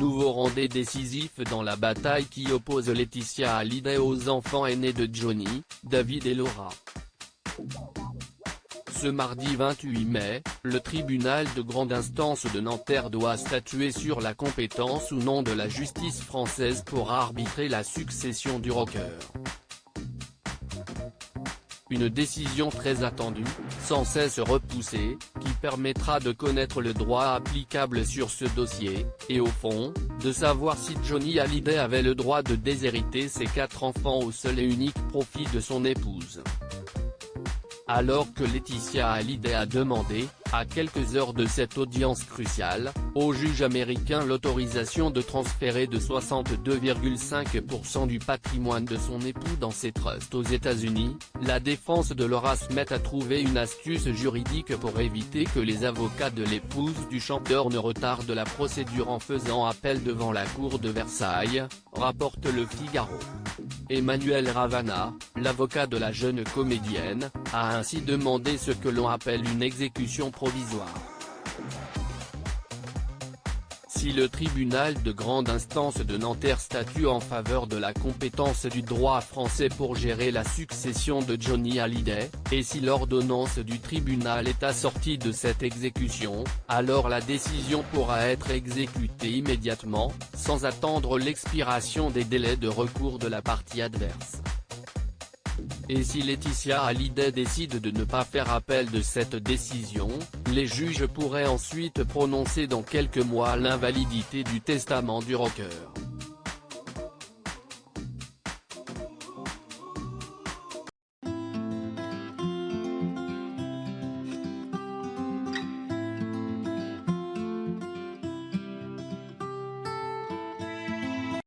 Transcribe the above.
nouveau rendait décisif dans la bataille qui oppose Laetitia Hallyday aux enfants aînés de Johnny, David et Laura. Ce mardi 28 mai, le tribunal de grande instance de Nanterre doit statuer sur la compétence ou non de la justice française pour arbitrer la succession du rocker. Une décision très attendue, sans cesse repoussée, qui permettra de connaître le droit applicable sur ce dossier, et au fond, de savoir si Johnny Hallyday avait le droit de déshériter ses 4 enfants au seul et unique profit de son épouse. Alors que Laetitia Hallyday a demandé, à quelques heures de cette audience cruciale, au juge américain l'autorisation de transférer de 62,5% du patrimoine de son époux dans ses trusts aux États-Unis, la défense de Laura se met à trouver une astuce juridique pour éviter que les avocats de l'épouse du chanteur ne retardent la procédure en faisant appel devant la cour de Versailles, rapporte Le Figaro. Emmanuel Ravana, l'avocat de la jeune comédienne, a ainsi demandé ce que l'on appelle une exécution provisoire. Si le tribunal de grande instance de Nanterre statue en faveur de la compétence du droit français pour gérer la succession de Johnny Hallyday, et si l'ordonnance du tribunal est assortie de cette exécution, alors la décision pourra être exécutée immédiatement, sans attendre l'expiration des délais de recours de la partie adverse. Et si Laetitia Hallyday décide de ne pas faire appel de cette décision, les juges pourraient ensuite prononcer dans quelques mois l'invalidité du testament du rocker.